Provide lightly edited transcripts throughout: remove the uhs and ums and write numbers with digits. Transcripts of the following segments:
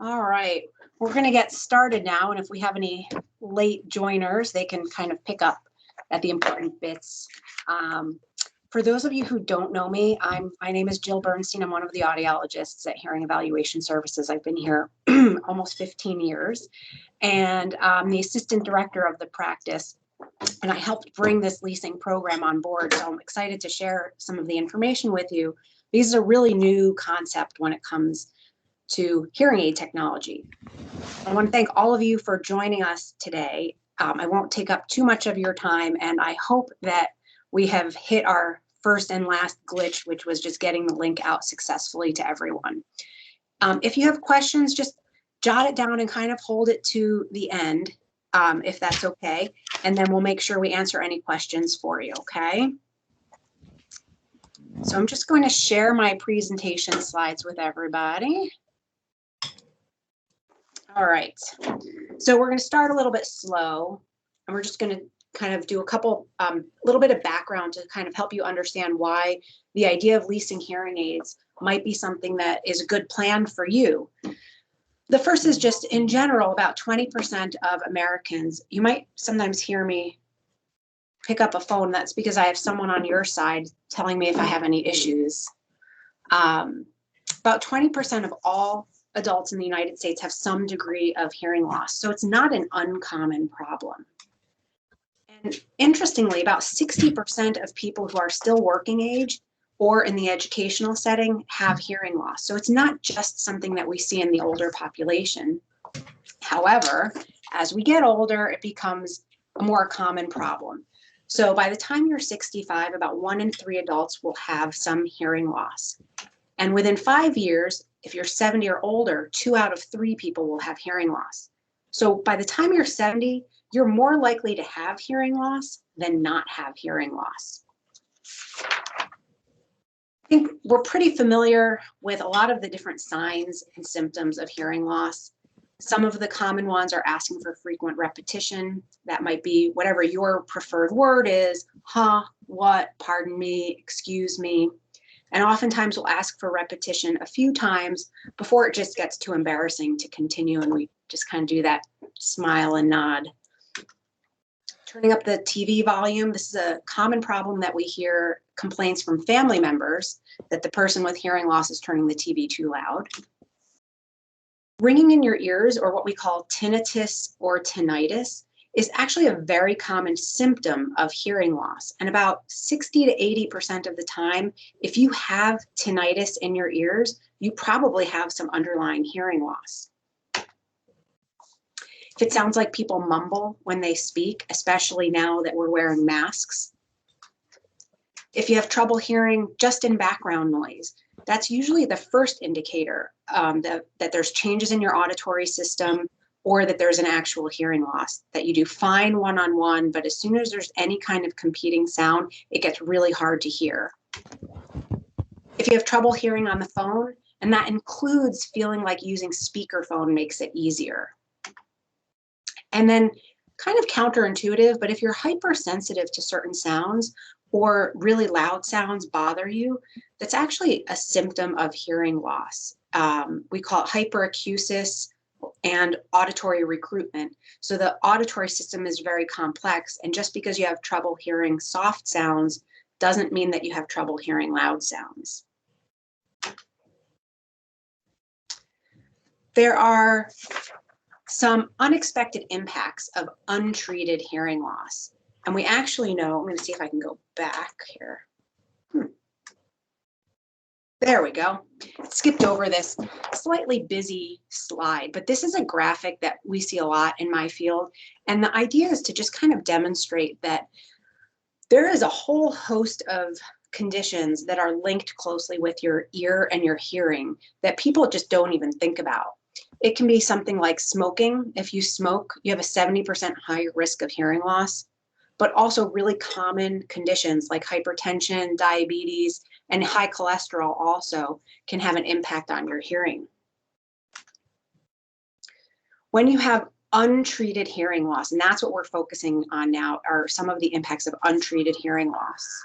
All right, we're going to get started now, and if we have any late joiners, they can kind of pick up at the important bits. For those of you who don't know me, my name is Jill Bernstein. I'm one of the audiologists at Hearing Evaluation Services. I've been here almost 15 years, and I'm the assistant director of the practice, and I helped bring this leasing program on board, so I'm excited to share some of the information with you. This is a really new concept when it comes to hearing aid technology. I want to thank all of you for joining us today. I won't take up too much of your time, and I hope that we have hit our first and last glitch, which was just getting the link out successfully to everyone. If you have questions, just jot it down and kind of hold it to the end, if that's okay, and then we'll make sure we answer any questions for you, okay? So I'm just going to share my presentation slides with everybody. All right, so we're going to start a little bit slow, and we're just going to kind of do a couple, little bit of background to kind of help you understand why the idea of leasing hearing aids might be something that is a good plan for you. The first is just in general, about 20% of Americans, you might sometimes hear me pick up a phone. That's because I have someone on your side telling me if I have any issues. About 20% of all adults in the United States have some degree of hearing loss, so it's not an uncommon problem. And interestingly, about 60% of people who are still working age or in the educational setting have hearing loss. So it's not just something that we see in the older population. However, as we get older, it becomes a more common problem. So by the time you're 65, about 1 in 3 adults will have some hearing loss. And within 5 years, if you're 70 or older, 2 out of 3 people will have hearing loss. So by the time you're 70, you're more likely to have hearing loss than not have hearing loss. I think we're pretty familiar with a lot of the different signs and symptoms of hearing loss. Some of the common ones are asking for frequent repetition. That might be whatever your preferred word is, huh, what, pardon me, excuse me. And oftentimes we'll ask for repetition a few times before it just gets too embarrassing to continue, and we just kind of do that smile and nod. Turning up the TV volume, this is a common problem that we hear complaints from family members that the person with hearing loss is turning the TV too loud. Ringing in your ears, or what we call tinnitus or tinnitus, is actually a very common symptom of hearing loss. And about 60 to 80% of the time, if you have tinnitus in your ears, you probably have some underlying hearing loss. If it sounds like people mumble when they speak, especially now that we're wearing masks. If you have trouble hearing just in background noise, that's usually the first indicator that there's changes in your auditory system, or that there's an actual hearing loss, that you do fine one-on-one, but as soon as there's any kind of competing sound, it gets really hard to hear. If you have trouble hearing on the phone, and that includes feeling like using speakerphone makes it easier. And then kind of counterintuitive, but if you're hypersensitive to certain sounds or really loud sounds bother you, that's actually a symptom of hearing loss. We call it hyperacusis and auditory recruitment. So the auditory system is very complex, and just because you have trouble hearing soft sounds doesn't mean that you have trouble hearing loud sounds. There are some unexpected impacts of untreated hearing loss. And we actually know, I'm going to see if I can go back here. There we go. Skipped over this slightly busy slide, but this is a graphic that we see a lot in my field. And the idea is to just kind of demonstrate that there is a whole host of conditions that are linked closely with your ear and your hearing that people just don't even think about. It can be something like smoking. If you smoke, you have a 70% higher risk of hearing loss, but also really common conditions like hypertension, diabetes, and high cholesterol also can have an impact on your hearing. When you have untreated hearing loss, and that's what we're focusing on now, are some of the impacts of untreated hearing loss.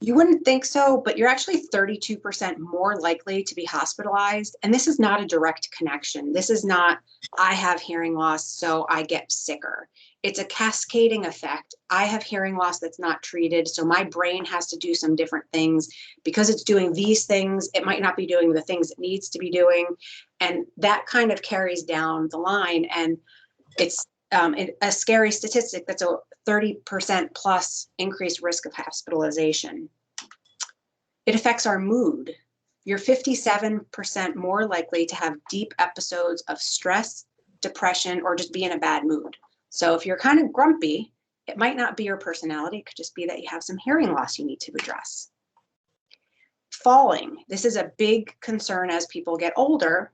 You wouldn't think so, but you're actually 32% more likely to be hospitalized. And this is not a direct connection. This is not, I have hearing loss, so I get sicker. It's a cascading effect. I have hearing loss that's not treated, so my brain has to do some different things. Because it's doing these things, it might not be doing the things it needs to be doing. And that kind of carries down the line. And it's a scary statistic that's a 30% plus increased risk of hospitalization. It affects our mood. You're 57% more likely to have deep episodes of stress, depression, or just be in a bad mood. So if you're kind of grumpy, it might not be your personality. It could just be that you have some hearing loss you need to address. Falling. This is a big concern as people get older.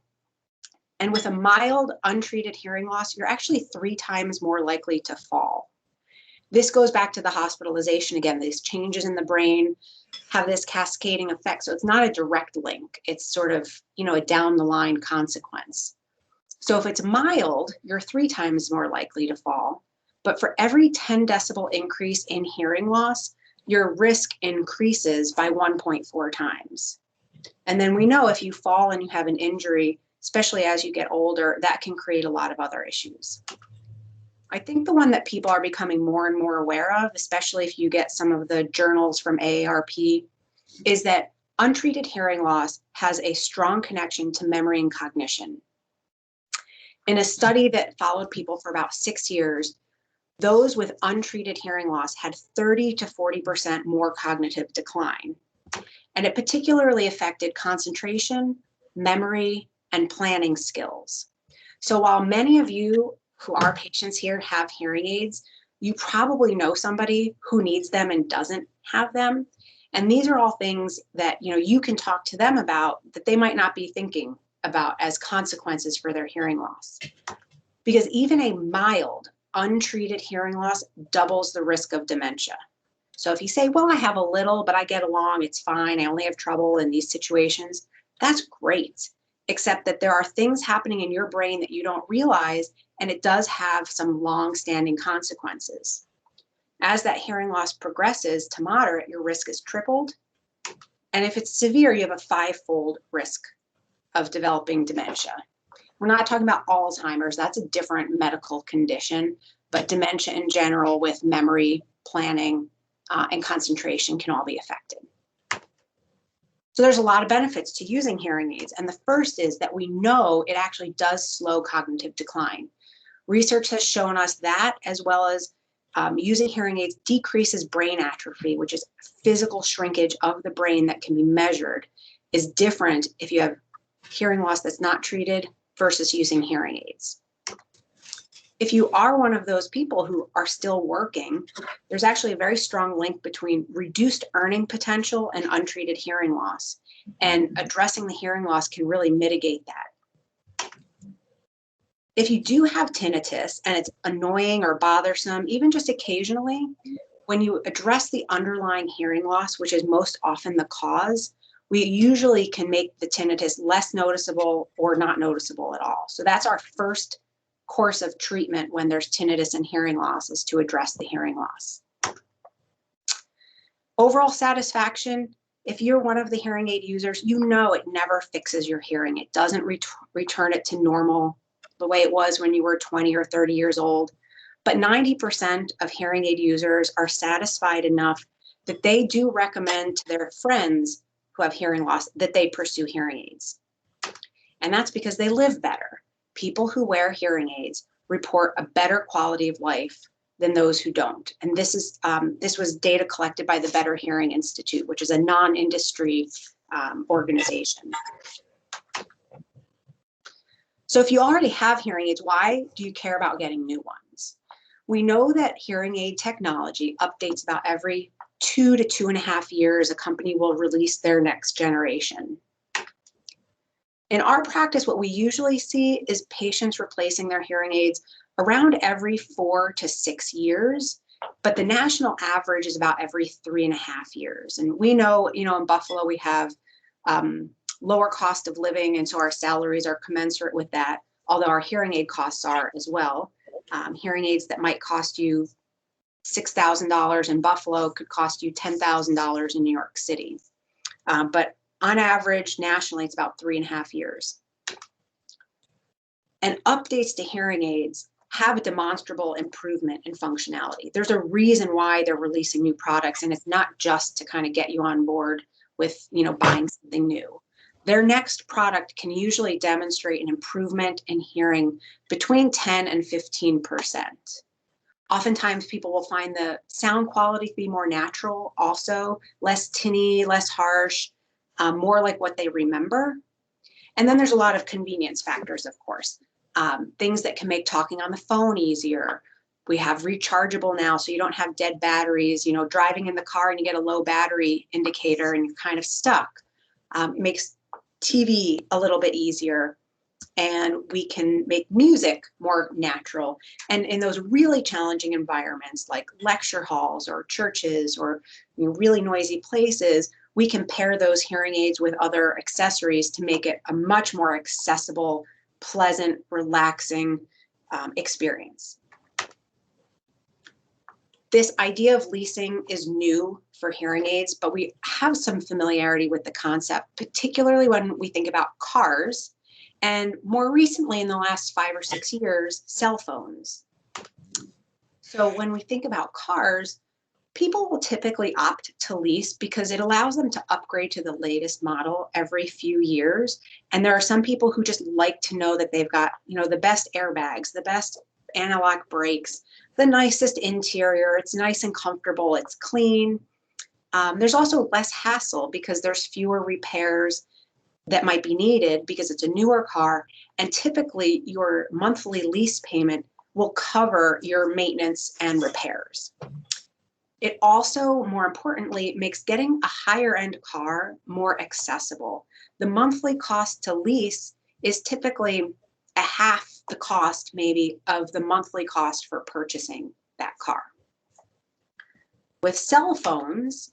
And with a mild, untreated hearing loss, you're actually 3 times more likely to fall. This goes back to the hospitalization again. These changes in the brain have this cascading effect. So it's not a direct link. It's sort of, a down the line consequence. So if it's mild, you're 3 times more likely to fall. But for every 10 decibel increase in hearing loss, your risk increases by 1.4 times. And then we know if you fall and you have an injury, especially as you get older, that can create a lot of other issues. I think the one that people are becoming more and more aware of, especially if you get some of the journals from AARP, is that untreated hearing loss has a strong connection to memory and cognition. In a study that followed people for about 6 years, those with untreated hearing loss had 30 to 40% more cognitive decline. And it particularly affected concentration, memory, and planning skills. So while many of you who are patients here have hearing aids, you probably know somebody who needs them and doesn't have them. And these are all things that you can talk to them about that they might not be thinking about as consequences for their hearing loss. Because even a mild, untreated hearing loss doubles the risk of dementia. So if you say, well, I have a little, but I get along, it's fine, I only have trouble in these situations, that's great. Except that there are things happening in your brain that you don't realize, and it does have some long-standing consequences. As that hearing loss progresses to moderate, your risk is tripled. And if it's severe, you have a 5-fold risk of developing dementia. We're not talking about Alzheimer's, that's a different medical condition, but dementia in general with memory, planning, and concentration can all be affected. So there's a lot of benefits to using hearing aids. And the first is that we know it actually does slow cognitive decline. Research has shown us that, as well as using hearing aids decreases brain atrophy, which is physical shrinkage of the brain that can be measured, is different if you have hearing loss that's not treated versus using hearing aids. If you are one of those people who are still working, there's actually a very strong link between reduced earning potential and untreated hearing loss. And addressing the hearing loss can really mitigate that. If you do have tinnitus and it's annoying or bothersome, even just occasionally, when you address the underlying hearing loss, which is most often the cause, we usually can make the tinnitus less noticeable or not noticeable at all. So that's our first course of treatment when there's tinnitus and hearing loss, is to address the hearing loss. Overall satisfaction, if you're one of the hearing aid users, you know it never fixes your hearing. It doesn't return it to normal the way it was when you were 20 or 30 years old. But 90% of hearing aid users are satisfied enough that they do recommend to their friends who have hearing loss that they pursue hearing aids. And that's because they live better. People who wear hearing aids report a better quality of life than those who don't. And this was data collected by the Better Hearing Institute, which is a non-industry organization. So if you already have hearing aids, why do you care about getting new ones? We know that hearing aid technology updates about every 2 to 2.5 years. A company will release their next generation. In our practice, what we usually see is patients replacing their hearing aids around every 4 to 6 years, but the national average is about every 3.5 years. And we know, in Buffalo, we have lower cost of living, and so our salaries are commensurate with that, although our hearing aid costs are as well. Hearing aids that might cost you $6,000 in Buffalo could cost you $10,000 in New York City. But on average, nationally, it's about 3.5 years. And updates to hearing aids have a demonstrable improvement in functionality. There's a reason why they're releasing new products, and it's not just to kind of get you on board with, buying something new. Their next product can usually demonstrate an improvement in hearing between 10 and 15%. Oftentimes people will find the sound quality to be more natural, also less tinny, less harsh, more like what they remember. And then there's a lot of convenience factors, of course. Things that can make talking on the phone easier. We have rechargeable now, so you don't have dead batteries, driving in the car and you get a low battery indicator and you're kind of stuck. It makes TV a little bit easier. And we can make music more natural. And in those really challenging environments like lecture halls or churches or really noisy places, we can pair those hearing aids with other accessories to make it a much more accessible, pleasant, relaxing experience. This idea of leasing is new for hearing aids, but we have some familiarity with the concept, particularly when we think about cars. And more recently, in the last 5 or 6 years, cell phones. So when we think about cars, people will typically opt to lease because it allows them to upgrade to the latest model every few years. And there are some people who just like to know that they've got, the best airbags, the best analog brakes, the nicest interior. It's nice and comfortable. It's clean. There's also less hassle because there's fewer repairs that might be needed because it's a newer car, and typically your monthly lease payment will cover your maintenance and repairs. It also, more importantly, makes getting a higher end car more accessible. The monthly cost to lease is typically a half the cost maybe of the monthly cost for purchasing that car. With cell phones,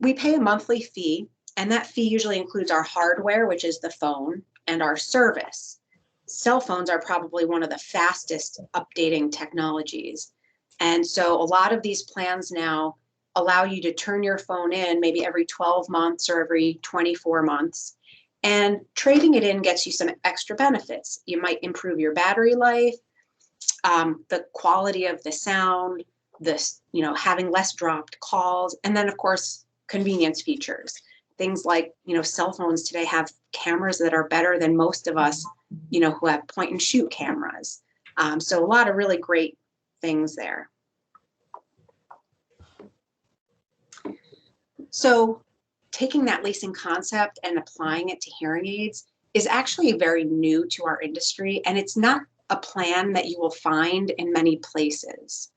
we pay a monthly fee, and that fee usually includes our hardware, which is the phone, and our service. Cell phones are probably one of the fastest updating technologies. And so a lot of these plans now allow you to turn your phone in maybe every 12 months or every 24 months. And trading it in gets you some extra benefits. You might improve your battery life, the quality of the sound, having less dropped calls, and then of course, convenience features. Things like, cell phones today have cameras that are better than most of us, who have point and shoot cameras. So a lot of really great things there. So taking that leasing concept and applying it to hearing aids is actually very new to our industry, and it's not a plan that you will find in many places.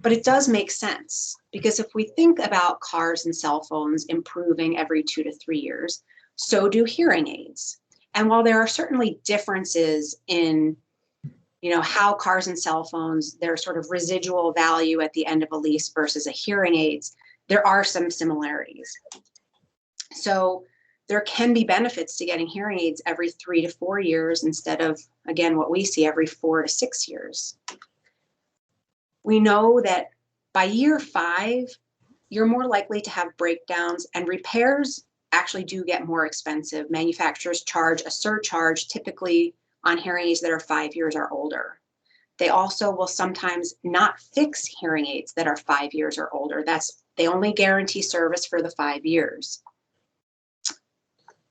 But it does make sense, because if we think about cars and cell phones improving every 2 to 3 years, so do hearing aids. And while there are certainly differences in, how cars and cell phones, their sort of residual value at the end of a lease versus a hearing aids, there are some similarities. So there can be benefits to getting hearing aids every 3 to 4 years instead of, again, what we see every 4 to 6 years. We know that by year 5, you're more likely to have breakdowns, and repairs actually do get more expensive. Manufacturers charge a surcharge typically on hearing aids that are 5 years or older. They also will sometimes not fix hearing aids that are 5 years or older. They only guarantee service for the 5 years.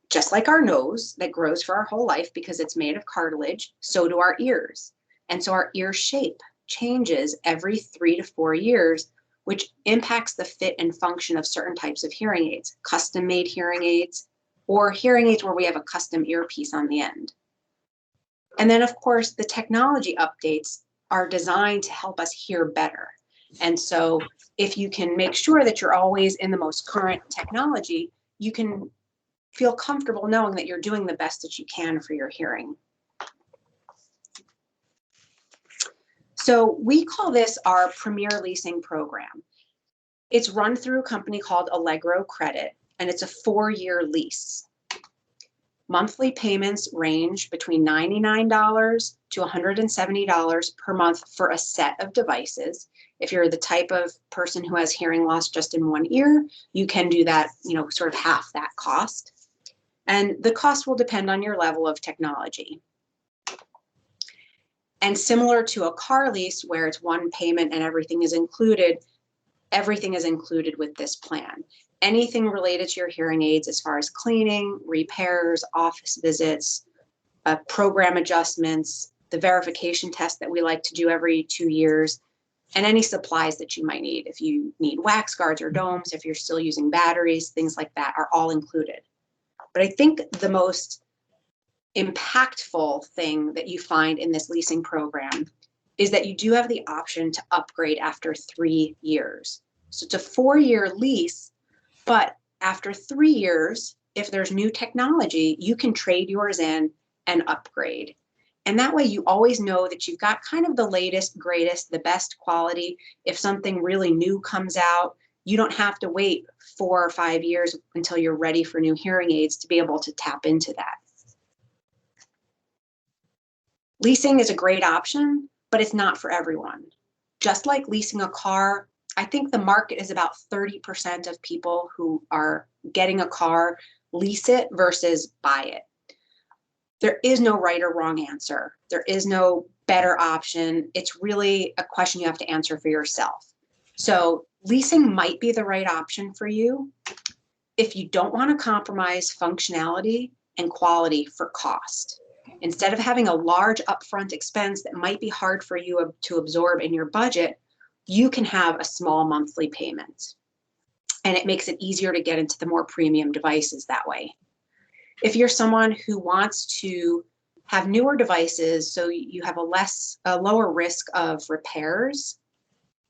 Just like our nose that grows for our whole life because it's made of cartilage, so do our ears. And so our ear shape changes every 3 to 4 years, which impacts the fit and function of certain types of hearing aids, custom-made hearing aids, or hearing aids where we have a custom earpiece on the end. And then, of course, the technology updates are designed to help us hear better. And so if you can make sure that you're always in the most current technology, you can feel comfortable knowing that you're doing the best that you can for your hearing. So we call this our Premier Leasing program. It's run through a company called Allegro Credit, and it's a 4-year lease. Monthly payments range between $99 to $170 per month for a set of devices. If you're the type of person who has hearing loss just in one ear, you can do that, sort of half that cost. And the cost will depend on your level of technology. And similar to a car lease where it's one payment and everything is included with this plan. Anything related to your hearing aids as far as cleaning, repairs, office visits, program adjustments, the verification test that we like to do every 2 years, and any supplies that you might need. If you need wax guards or domes, if you're still using batteries, things like that are all included. But I think the most impactful thing that you find in this leasing program is that you do have the option to upgrade after 3 years. So it's a 4-year lease, but after 3 years, if there's new technology, you can trade yours in and upgrade. And that way you always know that you've got kind of the latest, greatest, the best quality. If something really new comes out, you don't have to wait 4 or 5 years until you're ready for new hearing aids to be able to tap into that. Leasing is a great option, but it's not for everyone. Just like leasing a car, I think the market is about 30% of people who are getting a car lease it versus buy it. There is no right or wrong answer. There is no better option. It's really a question you have to answer for yourself. So leasing might be the right option for you if you don't want to compromise functionality and quality for cost. Instead of having a large upfront expense that might be hard for you to absorb in your budget, you can have a small monthly payment. And it makes it easier to get into the more premium devices that way. If you're someone who wants to have newer devices so you have a lower risk of repairs,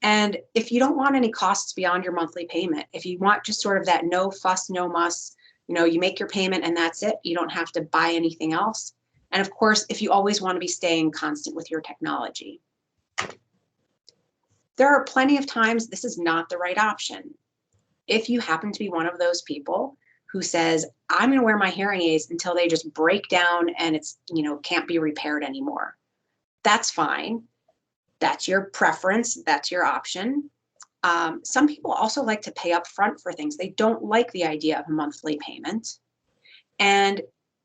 and if you don't want any costs beyond your monthly payment, if you want just sort of that no fuss, no muss, you make your payment and that's it, you don't have to buy anything else. And of course, if you always want to be staying constant with your technology. There are plenty of times this is not the right option. If you happen to be one of those people who says, I'm going to wear my hearing aids until they just break down and it's, can't be repaired anymore, that's fine. That's your preference. That's your option. Some people also like to pay up front for things. They don't like the idea of a monthly payment. And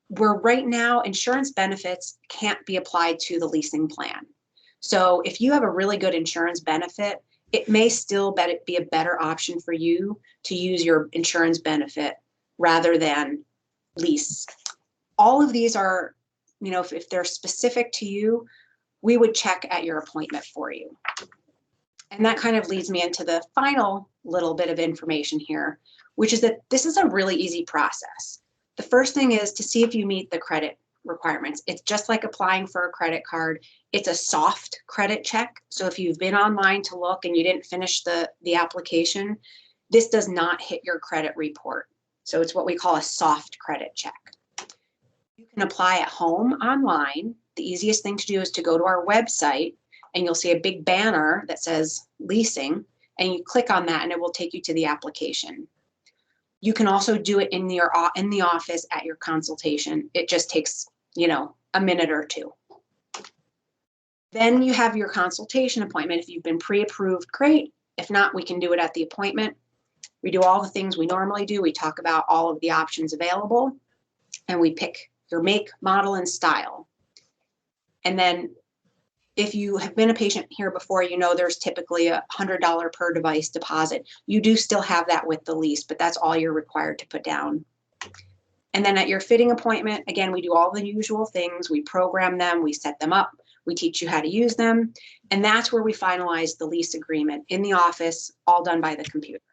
right now, insurance benefits can't be applied to the leasing plan. So if you have a really good insurance benefit, it may still be a better option for you to use your insurance benefit rather than lease. All of these are, if they're specific to you, we would check at your appointment for you. And that kind of leads me into the final little bit of information here, which is that this is a really easy process. The first thing is to see if you meet the credit requirements. It's just like applying for a credit card. It's a soft credit check. So if you've been online to look and you didn't finish the application, this does not hit your credit report. So it's what we call a soft credit check. You can apply at home online. The easiest thing to do is to go to our website and you'll see a big banner that says leasing, and you click on that and it will take you to the application. You can also do it in the office at your consultation. It just takes, a minute or two. Then you have your consultation appointment. If you've been pre-approved, great. If not, we can do it at the appointment. We do all the things we normally do. We talk about all of the options available, and we pick your make, model, and style. And then if you have been a patient here before, there's typically a $100 per device deposit. You do still have that with the lease, but that's all you're required to put down. And then at your fitting appointment, again, we do all the usual things. We program them, we set them up, we teach you how to use them. And that's where we finalize the lease agreement in the office, all done by the computer.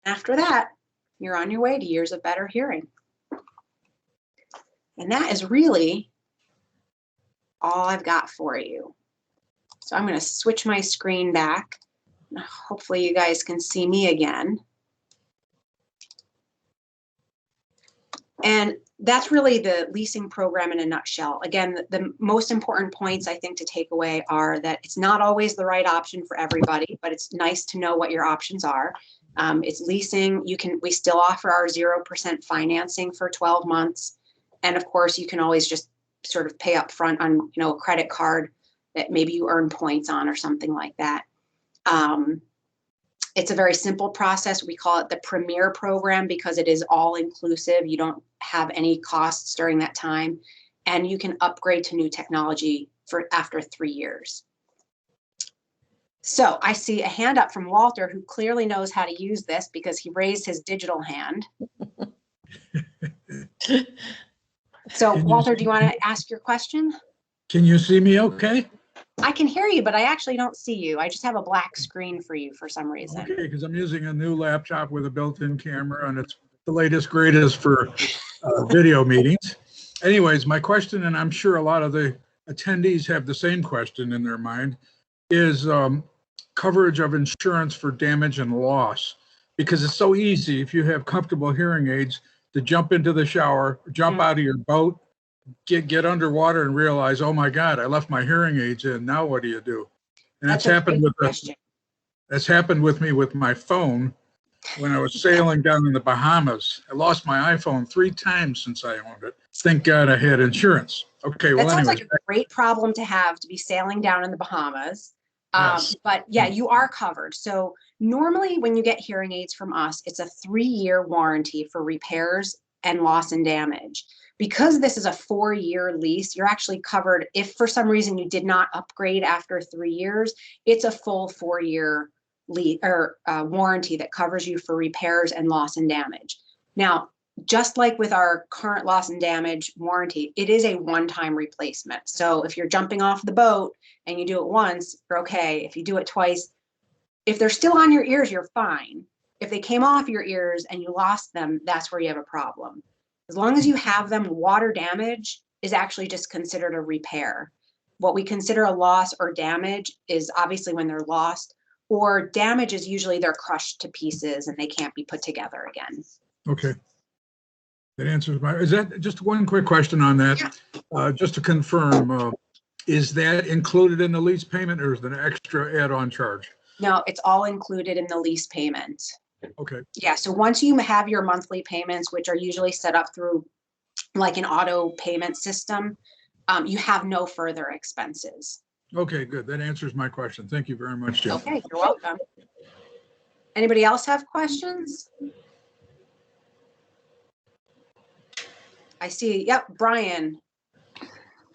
After that, you're on your way to years of better hearing. And that is really all I've got for you. So I'm going to switch my screen back. Hopefully you guys can see me again. And that's really the leasing program in a nutshell. Again, the most important points I think to take away are that it's not always the right option for everybody, but it's nice to know what your options are. It's leasing. We still offer our 0% financing for 12 months. And of course, you can always just sort of pay up front on, a credit card that maybe you earn points on or something like that. It's a very simple process. We call it the Premier program because it is all inclusive. You don't have any costs during that time, and you can upgrade to new technology for after 3 years. So I see a hand up from Walter, who clearly knows how to use this because he raised his digital hand. So Walter, do you want to ask your question? Can you see me okay? I can hear you, but I actually don't see you. I just have a black screen for you for some reason. Okay, because I'm using a new laptop with a built-in camera, and it's the latest, greatest for video meetings. Anyways, my question, and I'm sure a lot of the attendees have the same question in their mind, is coverage of insurance for damage and loss. Because it's so easy, if you have comfortable hearing aids, to jump into the shower, jump out of your boat, get underwater and realize, oh my God, I left my hearing aids in. Now what do you do? And that's happened with that's happened with me with my phone when I was sailing down in the Bahamas. I lost my iPhone 3 times since I owned it. Thank God I had insurance. Okay, well, that sounds anyways. like a great problem to have, to be sailing down in the Bahamas. Yes. But yeah, you are covered. So normally when you get hearing aids from us, it's a 3-year warranty for repairs and loss and damage. Because this is a 4-year lease, you're actually covered. If for some reason you did not upgrade after 3 years, it's a full 4-year warranty that covers you for repairs and loss and damage. Now, just like with our current loss and damage warranty, it is a one-time replacement. So if you're jumping off the boat and you do it once, you're okay. If you do it twice, if they're still on your ears, you're fine. If they came off your ears and you lost them, that's where you have a problem. As long as you have them, water damage is actually just considered a repair. What we consider a loss or damage is obviously when they're lost, or damage is usually they're crushed to pieces and they can't be put together again. Okay. That answers my, is that just one quick question on that? Yeah. Just to confirm, is that included in the lease payment or is it an extra add-on charge? No, it's all included in the lease payment. Okay. Yeah, so once you have your monthly payments, which are usually set up through like an auto payment system, you have no further expenses. Okay, good. That answers my question. Thank you very much, Jim. Okay, you're welcome. Anybody else have questions? I see. Yep, Brian.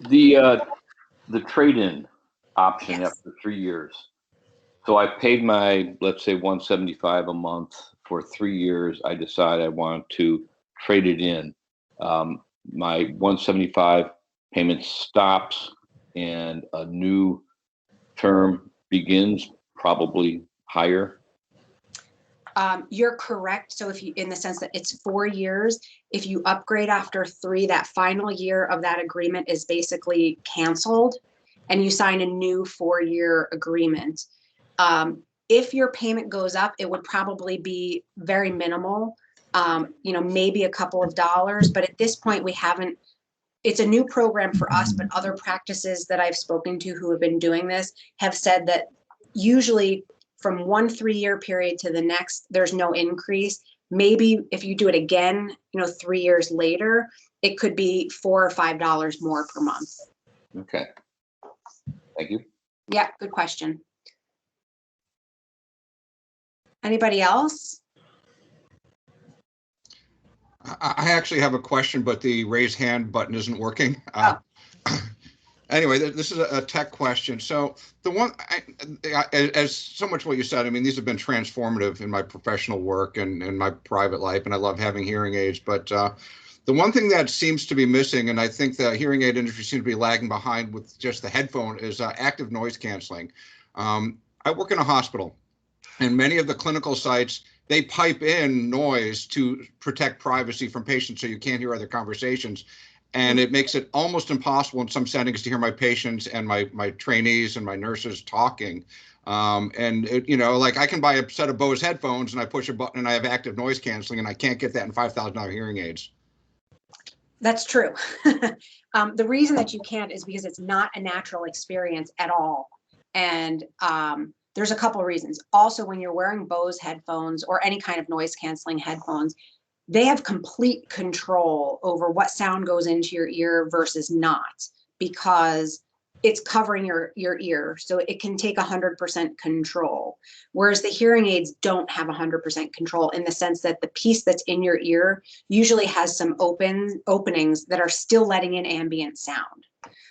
The trade-in option Yes. after 3 years. So I paid my, let's say, $175 a month for 3 years. I decide I want to trade it in. My $175 payment stops and a new term begins, probably higher. You're correct. So if you, in the sense that it's 4 years, if you upgrade after 3, that final year of that agreement is basically canceled and you sign a new 4-year agreement. If your payment goes up, it would probably be very minimal, maybe a couple of dollars, but at this point we haven't, it's a new program for us, but other practices that I've spoken to who have been doing this have said that usually from 1 3-year period to the next, there's no increase. Maybe if you do it again, 3 years later, it could be $4 or $5 more per month. Okay. Thank you. Yeah, good question. Anybody else? I actually have a question, but the raise hand button isn't working. Anyway, this is a tech question. So the one, as so much what you said, I mean, these have been transformative in my professional work and in my private life, and I love having hearing aids. But the one thing that seems to be missing, and I think the hearing aid industry seems to be lagging behind with just the headphone, is active noise canceling. I work in a hospital, and many of the clinical sites, they pipe in noise to protect privacy from patients so you can't hear other conversations. And it makes it almost impossible in some settings to hear my patients and my trainees and my nurses talking. Like I can buy a set of Bose headphones and I push a button and I have active noise canceling, and I can't get that in $5,000 hearing aids. That's true. The reason that you can't is because it's not a natural experience at all. And there's a couple of reasons. Also, when you're wearing Bose headphones or any kind of noise canceling headphones, they have complete control over what sound goes into your ear versus not, because it's covering your ear, so it can take 100% control. Whereas the hearing aids don't have 100% control, in the sense that the piece that's in your ear usually has some openings that are still letting in ambient sound.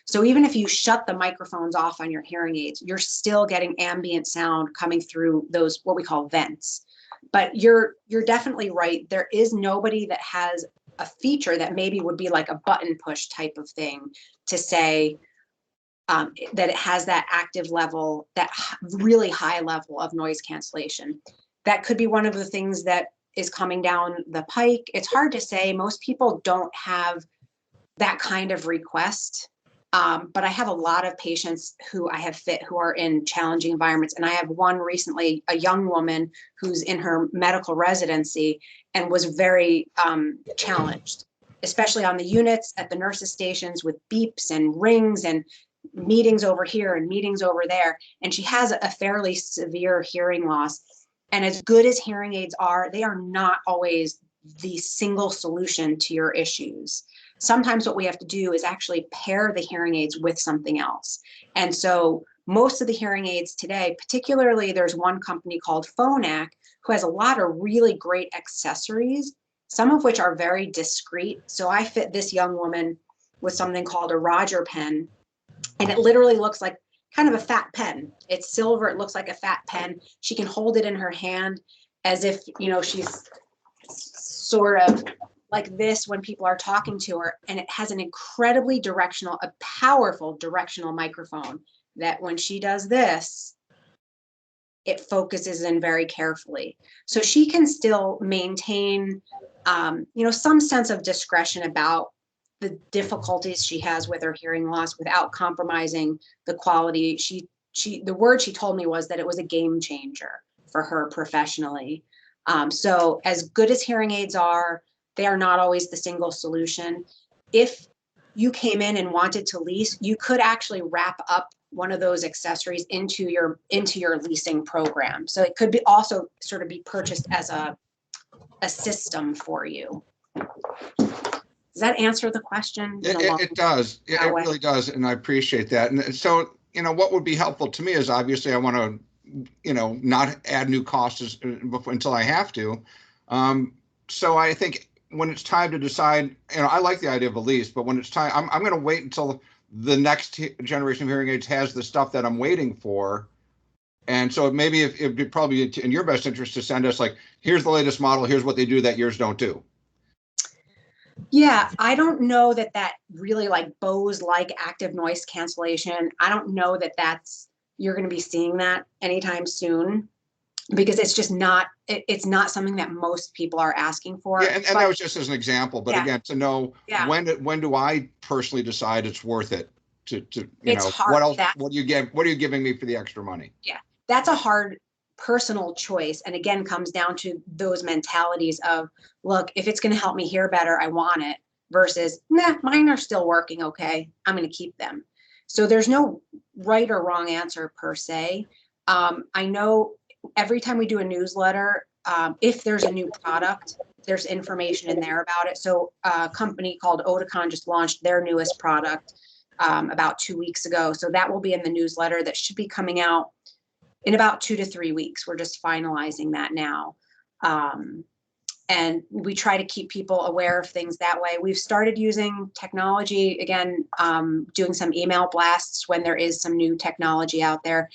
So even if you shut the microphones off on your hearing aids, you're still getting ambient sound coming through those, what we call vents. But you're definitely right. There is nobody that has a feature that maybe would be like a button push type of thing to say that it has that active level, that really high level of noise cancellation. That could be one of the things that is coming down the pike. It's hard to say. Most people don't have that kind of request. But I have a lot of patients who I have fit who are in challenging environments. And I have one recently, a young woman who's in her medical residency and was very challenged, especially on the units at the nurses' stations with beeps and rings and meetings over here and meetings over there. And she has a fairly severe hearing loss. And as good as hearing aids are, they are not always the single solution to your issues. Sometimes what we have to do is actually pair the hearing aids with something else. And so most of the hearing aids today, particularly there's one company called Phonak who has a lot of really great accessories, some of which are very discreet. So I fit this young woman with something called a Roger pen, and it literally looks like kind of a fat pen. It's silver, it looks like a fat pen. She can hold it in her hand as if, you know, she's sort of like this when people are talking to her, and it has an incredibly directional, a powerful directional microphone that when she does this, it focuses in very carefully. So she can still maintain, you know, some sense of discretion about the difficulties she has with her hearing loss without compromising the quality. The word she told me was that it was a game changer for her professionally. So as good as hearing aids are, they are not always the single solution. If you came in and wanted to lease, you could actually wrap up one of those accessories into your leasing program. So it could be also sort of be purchased as a system for you. Does that answer the question? It does. It really does. And I appreciate that. And so, you know, what would be helpful to me is obviously I want to, you know, not add new costs until I have to. So I think when it's time to decide, you know, I like the idea of a lease, but when it's time, I'm going to wait until the next generation of hearing aids has the stuff that I'm waiting for. And so maybe it'd be probably in your best interest to send us like, here's the latest model, here's what they do that yours don't do. Yeah, I don't know that really like Bose-like active noise cancellation. I don't know that you're going to be seeing that anytime soon, because it's just not, it's not something that most people are asking for. Yeah, and that was just as an example, but again, to know when do I personally decide it's worth it to you know, what else, what are you giving me for the extra money? Yeah, that's a hard personal choice. And again, comes down to those mentalities of, look, if it's going to help me hear better, I want it, versus, nah, mine are still working okay, I'm going to keep them. So there's no right or wrong answer per se. I know every time we do a newsletter, if there's a new product, there's information in there about it. So a company called Oticon just launched their newest product about 2 weeks ago. So that will be in the newsletter that should be coming out in about 2 to 3 weeks. We're just finalizing that now. And we try to keep people aware of things that way. We've started using technology, again, doing some email blasts when there is some new technology out there.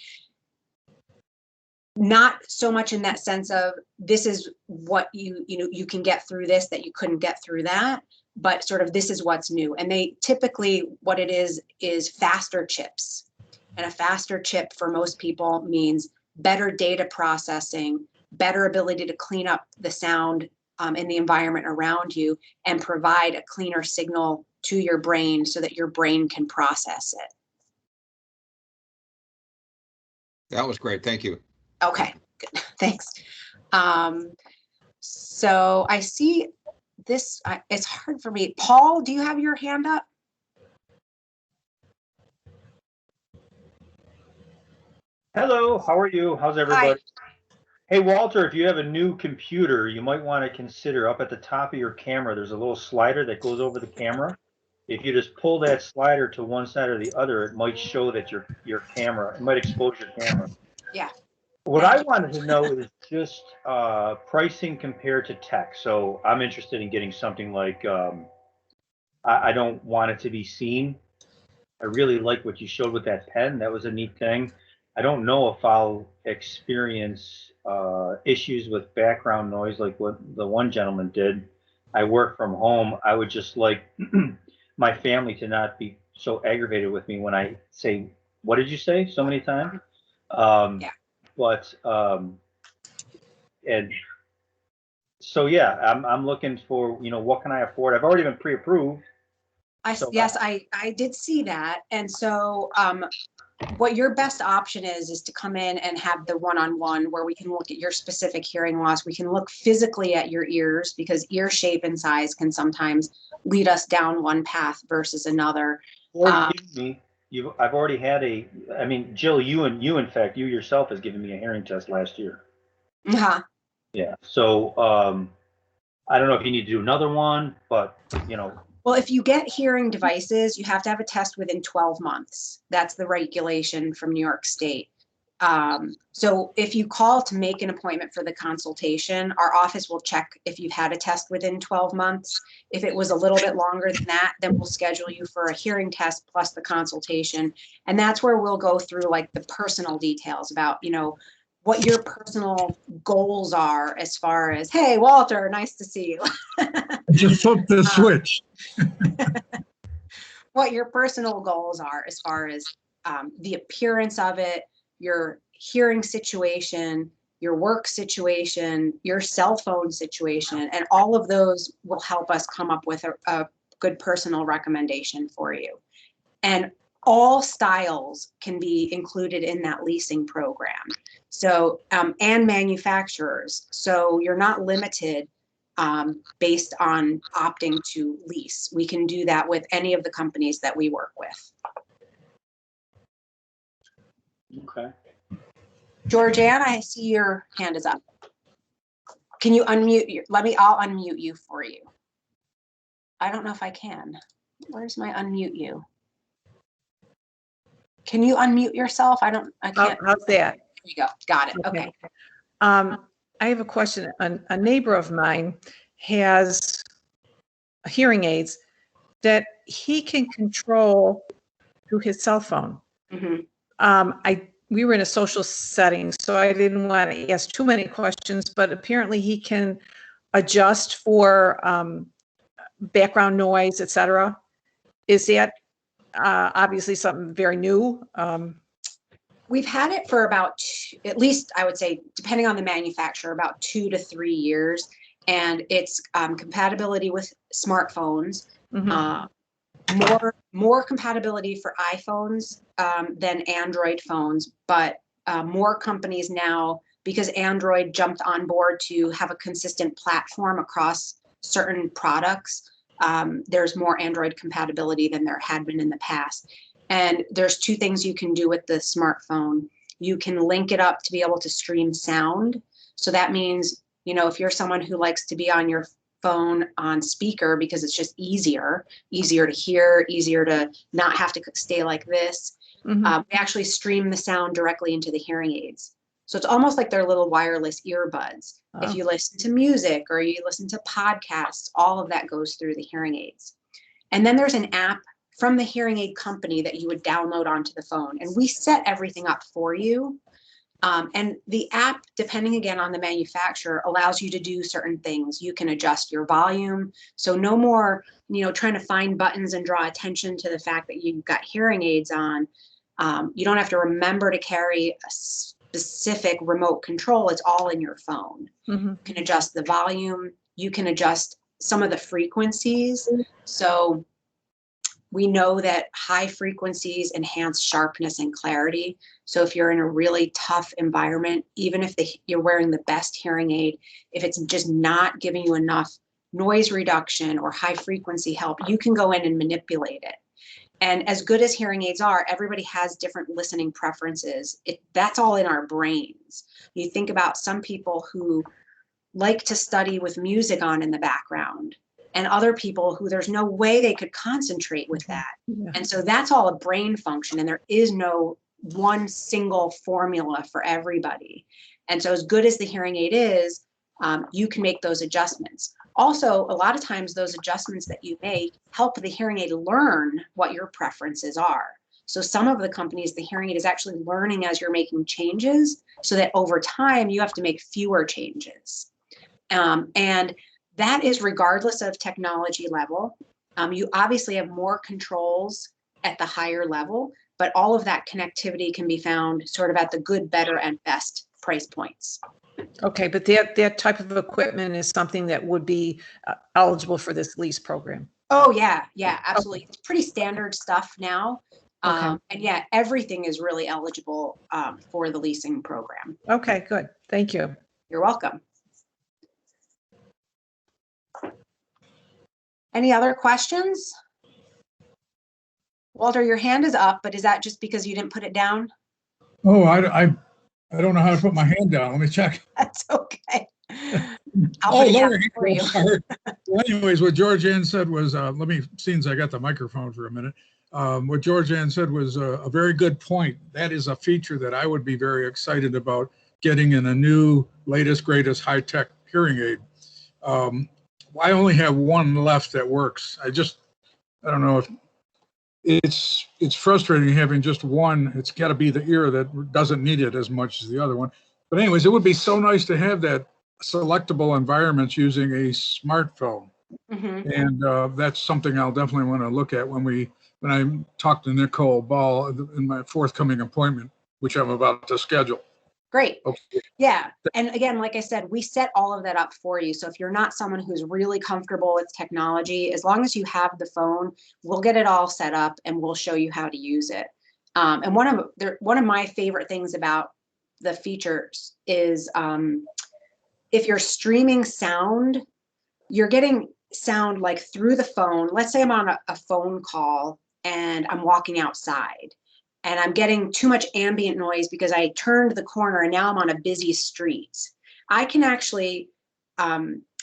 Not so much in that sense of this is what you can get through this that you couldn't get through that, but sort of this is what's new. And they typically, what it is faster chips. And a faster chip for most people means better data processing, better ability to clean up the sound in the environment around you, and provide a cleaner signal to your brain so that your brain can process it. That was great. Thank you. Okay, good. Thanks. So I see this, it's hard for me. Paul, do you have your hand up? Hello, how are you? How's everybody? Hi. Hey, Walter, if you have a new computer, you might want to consider up at the top of your camera, there's a little slider that goes over the camera. if you just pull that slider to one side or the other, it might show that your camera, it might expose your camera. Yeah. What Thank I you. wanted to know is just pricing compared to tech. So I'm interested in getting something like, I don't want it to be seen. I really like what you showed with that pen. That was a neat thing. I don't know if I'll experience issues with background noise like what the one gentleman did. I work from home. I would just like my family to not be so aggravated with me when I say, "What did you say?" so many times. Yeah. But and so yeah, I'm looking for, what can I afford? I've already been pre-approved. So Yes, I did see that. And so what your best option is to come in and have the one-on-one where we can look at your specific hearing loss. We can look physically at your ears because ear shape and size can sometimes lead us down one path versus another. Or I've already had I mean, Jill, you in fact, you yourself has given me a hearing test last year. Uh-huh. Yeah. So I don't know if you need to do another one, but Well, if you get hearing devices, you have to have a test within 12 months. That's the regulation from New York State. So if you call to make an appointment for the consultation, our office will check if you've had a test within 12 months. If it was a little bit longer than that, then we'll schedule you for a hearing test plus the consultation. And that's where we'll go through like the personal details about, what your personal goals are as far as, hey, Walter, nice to see you. Just flip the switch. What your personal goals are as far as the appearance of it, your hearing situation, your work situation, your cell phone situation, and all of those will help us come up with a good personal recommendation for you. And all styles can be included in that leasing program. So, and manufacturers. So you're not limited based on opting to lease. We can do that with any of the companies that we work with. okay. Georgianne, I see your hand is up. Can you unmute I'll unmute you for you. I don't know if I can. Where's my unmute you? Can you unmute yourself? I can't. How's that? There you go. Got it. Okay. I have a question. A neighbor of mine has hearing aids that he can control through his cell phone. Mm-hmm. We were in a social setting, so I didn't want to ask too many questions, but apparently he can adjust for background noise, etc. Is that obviously something very new? We've had it for about, at least I would say, depending on the manufacturer, about 2 to 3 years. And it's compatibility with smartphones, more compatibility for iPhones than Android phones. But more companies now, because Android jumped on board to have a consistent platform across certain products, there's more Android compatibility than there had been in the past. And there's 2 things you can do with the smartphone. You can link it up to be able to stream sound. So that means, if you're someone who likes to be on your phone on speaker because it's just easier to hear, easier to not have to stay like this, we actually stream the sound directly into the hearing aids. So it's almost like they're little wireless earbuds. Oh. If you listen to music or you listen to podcasts, all of that goes through the hearing aids. And then there's an app from the hearing aid company that you would download onto the phone. And we set everything up for you. And the app, depending again on the manufacturer, allows you to do certain things. You can adjust your volume. So no more, trying to find buttons and draw attention to the fact that you've got hearing aids on. You don't have to remember to carry a specific remote control. It's all in your phone. You can adjust the volume. You can adjust some of the frequencies. So we know that high frequencies enhance sharpness and clarity. So if you're in a really tough environment, even if you're wearing the best hearing aid, if it's just not giving you enough noise reduction or high frequency help, you can go in and manipulate it. And as good as hearing aids are, everybody has different listening preferences. That's all in our brains. You think about some people who like to study with music on in the background. and other people who there's no way they could concentrate with that. Yeah. And so that's all a brain function, and there is no one single formula for everybody. And so as good as the hearing aid is, you can make those adjustments. Also, a lot of times those adjustments that you make help the hearing aid learn what your preferences are. So some of the companies, the hearing aid is actually learning as you're making changes, so that over time you have to make fewer changes. And that is regardless of technology level. You obviously have more controls at the higher level, but all of that connectivity can be found sort of at the good, better, and best price points. Okay, but that type of equipment is something that would be eligible for this lease program. Oh yeah, yeah, absolutely. It's pretty standard stuff now. Okay. And yeah, everything is really eligible for the leasing program. Okay, good. Thank you. You're welcome. Any other questions? Walter, your hand is up, but is that just because you didn't put it down? Oh, I don't know how to put my hand down. Let me check. That's okay. I'll Oh, put it down lower hand. for you. Sorry. Well, anyways, what Georgianne said was, let me, since I got the microphone for a minute, what Georgianne said was a very good point. That is a feature that I would be very excited about getting in a new, latest, greatest high-tech hearing aid. I only have one left that works. I don't know if it's frustrating having just one. It's got to be the ear that doesn't need it as much as the other one. But anyways, it would be so nice to have that selectable environments using a smartphone. Mm-hmm. And that's something I'll definitely want to look at when I talk to Nicole Ball in my forthcoming appointment, which I'm about to schedule. Great. Okay. Yeah. And again, like I said, we set all of that up for you. So if you're not someone who's really comfortable with technology, as long as you have the phone, we'll get it all set up and we'll show you how to use it. And one of my favorite things about the features is if you're streaming sound, you're getting sound like through the phone. Let's say I'm on a phone call and I'm walking outside and I'm getting too much ambient noise because I turned the corner and now I'm on a busy street. I can actually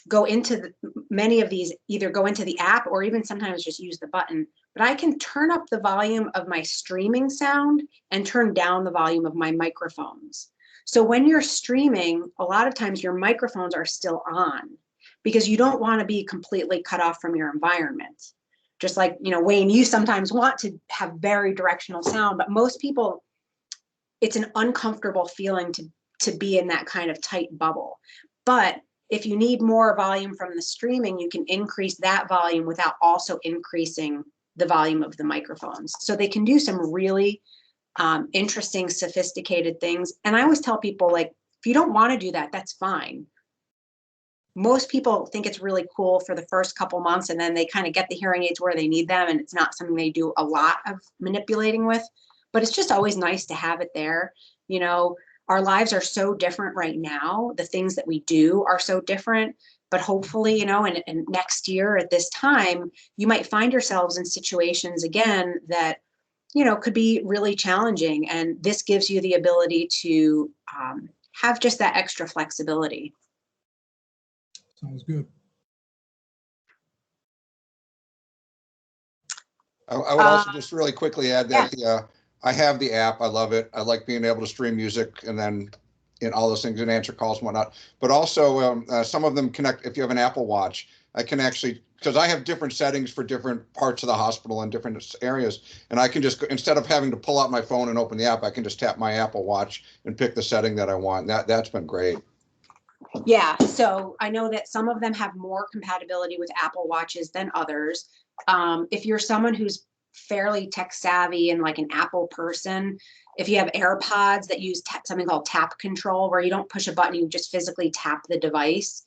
go into many of these, either go into the app or even sometimes just use the button, but I can turn up the volume of my streaming sound and turn down the volume of my microphones. So when you're streaming, a lot of times your microphones are still on because you don't want to be completely cut off from your environment. Just like, Wayne, you sometimes want to have very directional sound, but most people, it's an uncomfortable feeling to be in that kind of tight bubble. But if you need more volume from the streaming, you can increase that volume without also increasing the volume of the microphones. So they can do some really interesting, sophisticated things. And I always tell people, like, if you don't want to do that, that's fine. Most people think it's really cool for the first couple months, and then they kind of get the hearing aids where they need them, and it's not something they do a lot of manipulating with, but it's just always nice to have it there. Our lives are so different right now. The things that we do are so different, but hopefully, in next year at this time, you might find yourselves in situations again that, could be really challenging. And this gives you the ability to have just that extra flexibility. Sounds good. I would also just really quickly add that I have the app. I love it. I like being able to stream music and then all those things and answer calls and whatnot. But also some of them connect. If you have an Apple Watch, I can actually, because I have different settings for different parts of the hospital and different areas. And I can just, instead of having to pull out my phone and open the app, I can just tap my Apple Watch and pick the setting that I want. And that's been great. Yeah, so I know that some of them have more compatibility with Apple Watches than others. If you're someone who's fairly tech savvy and like an Apple person, if you have AirPods that use something called tap control, where you don't push a button, you just physically tap the device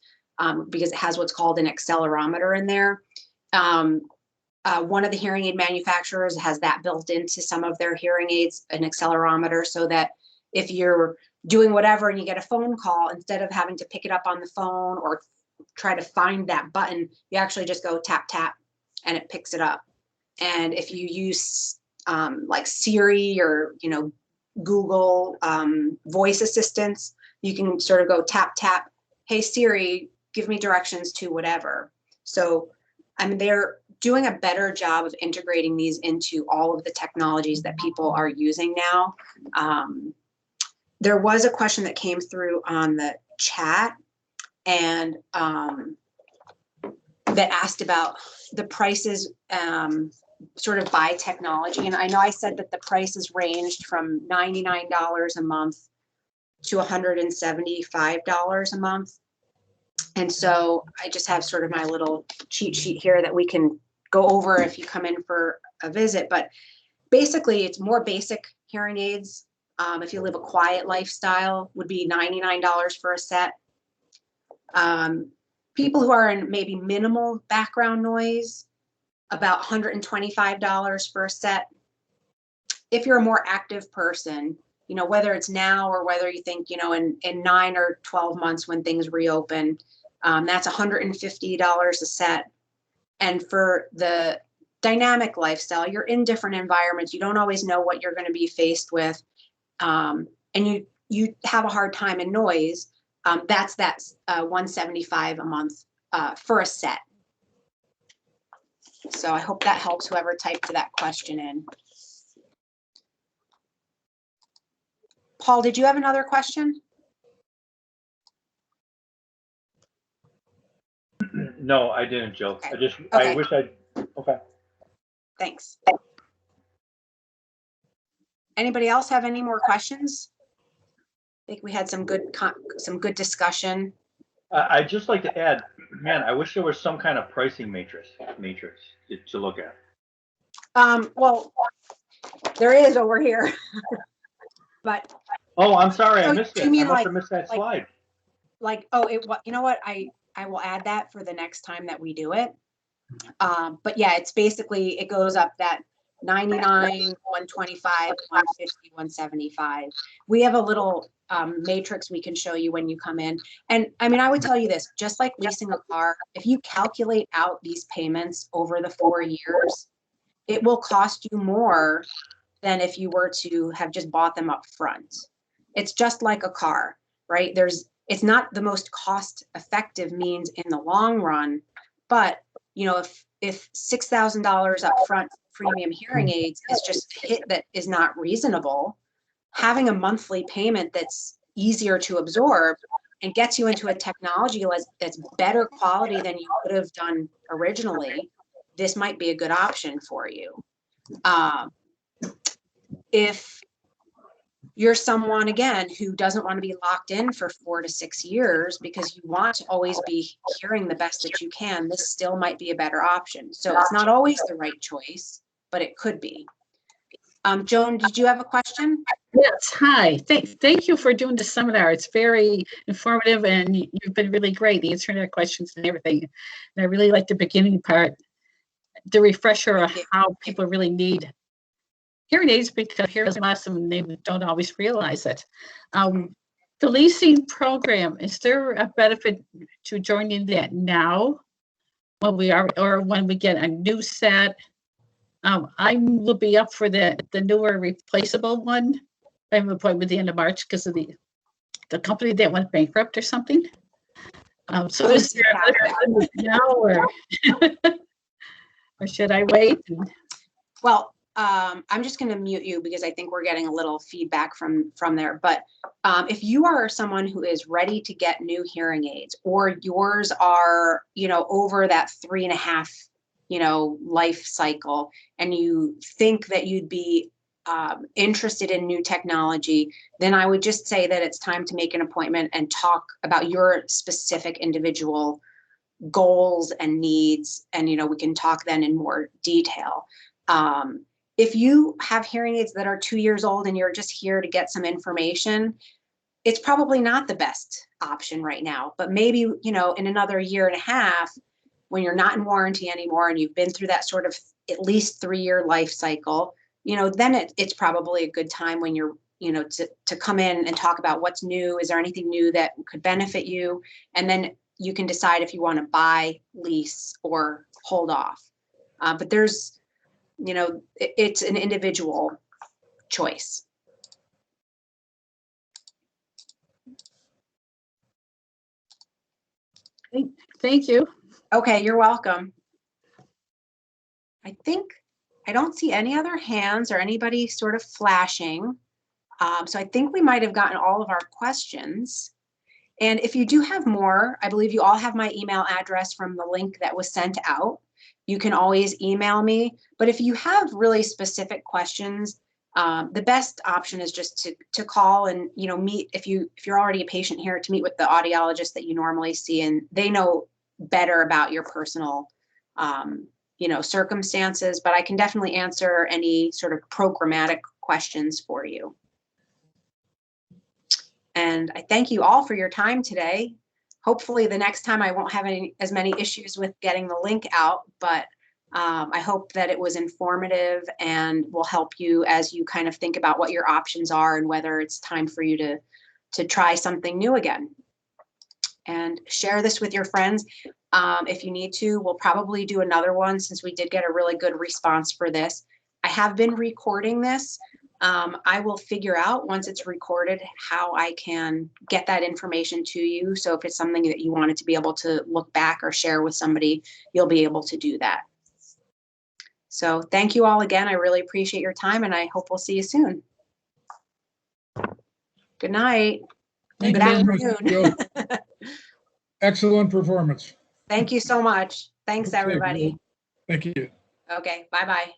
because it has what's called an accelerometer in there. One of the hearing aid manufacturers has that built into some of their hearing aids, an accelerometer, so that if you're doing whatever and you get a phone call, instead of having to pick it up on the phone or try to find that button, you actually just go tap, tap, and it picks it up. And if you use like Siri or, Google voice assistants, you can sort of go tap, tap, hey Siri, give me directions to whatever. So I mean, they're doing a better job of integrating these into all of the technologies that people are using now. There was a question that came through on the chat, and that asked about the prices sort of by technology. And I know I said that the prices ranged from $99 a month to $175 a month. And so I just have sort of my little cheat sheet here that we can go over if you come in for a visit. But basically, it's more basic hearing aids. If you live a quiet lifestyle, would be $99 for a set. People who are in maybe minimal background noise, about $125 for a set. If you're a more active person, you know, whether it's now or whether you think, you know, in 9 or 12 months when things reopen, that's $150 a set. And for the dynamic lifestyle, you're in different environments. You don't always know what you're going to be faced with. And you have a hard time in noise. That's $175 a month for a set. So I hope that helps whoever typed that question in. Paul, did you have another question? No, I didn't, Jill. Okay. I wish okay. Thanks. Anybody else have any more questions? I think we had some good discussion. I'd just like to add, man, I wish there was some kind of pricing matrix to look at. Well, there is over here, but. Oh, I'm sorry, I missed it. You mean I must have missed that slide. You know what? I will add that for the next time that we do it. But yeah, it's basically, it goes up that 99, 125, 150, 175. We have a little matrix we can show you when you come in. And I mean, I would tell you this, just like leasing a car, if you calculate out these payments over the 4 years, it will cost you more than if you were to have just bought them up front. It's just like a car, right? It's not the most cost effective means in the long run, but you know, if $6,000 up front premium hearing aids is just a hit that is not reasonable, having a monthly payment that's easier to absorb and gets you into a technology that's better quality than you could have done originally, this might be a good option for you. If you're someone, again, who doesn't want to be locked in for 4 to 6 years because you want to always be hearing the best that you can, this still might be a better option. So it's not always the right choice, but it could be. Joan, did you have a question? Yes, hi. Thank you for doing the seminar. It's very informative and you've been really great answering our questions and everything. And I really like the beginning part, the refresher of how people really need hearing aids because hearing loss and they don't always realize it. The leasing program, is there a benefit to joining that now when we are, or when we get a new set? I will be up for the newer replaceable one. I have an appointment at the end of March because of the company that went bankrupt or something. So is there a now or should I wait? Well, I'm just going to mute you because I think we're getting a little feedback from there. But if you are someone who is ready to get new hearing aids, or yours are, you know, over that 3.5, you know, life cycle, and you think that you'd be interested in new technology, then I would just say that it's time to make an appointment and talk about your specific individual goals and needs. And, you know, we can talk then in more detail. If you have hearing aids that are 2 years old and you're just here to get some information, it's probably not the best option right now. But maybe, you know, in another 1.5 years, when you're not in warranty anymore and you've been through that sort of at least 3-year life cycle, you know, then it's probably a good time when you're, you know, to come in and talk about what's new. Is there anything new that could benefit you? And then you can decide if you want to buy, lease, or hold off. But there's, you know, it's an individual choice. Thank you. Okay, you're welcome. I don't see any other hands or anybody sort of flashing. So I think we might have gotten all of our questions. And if you do have more, I believe you all have my email address from the link that was sent out. You can always email me. But if you have really specific questions, the best option is just to call and, you know, meet, if you're already a patient here, to meet with the audiologist that you normally see, and they know better about your personal you know, circumstances. But I can definitely answer any sort of programmatic questions for you. And I thank you all for your time today. Hopefully the next time I won't have as many issues with getting the link out, but I hope that it was informative and will help you as you kind of think about what your options are and whether it's time for you to try something new again. And share this with your friends. If you need to, we'll probably do another one since we did get a really good response for this. I have been recording this. I will figure out once it's recorded how I can get that information to you. So if it's something that you wanted to be able to look back or share with somebody, you'll be able to do that. So thank you all again. I really appreciate your time, and I hope we'll see you soon. Good night. Thank Good you very much, afternoon. Jill. Excellent performance. Thank you so much. Thanks, Okay, everybody. Thank you. Okay, bye-bye.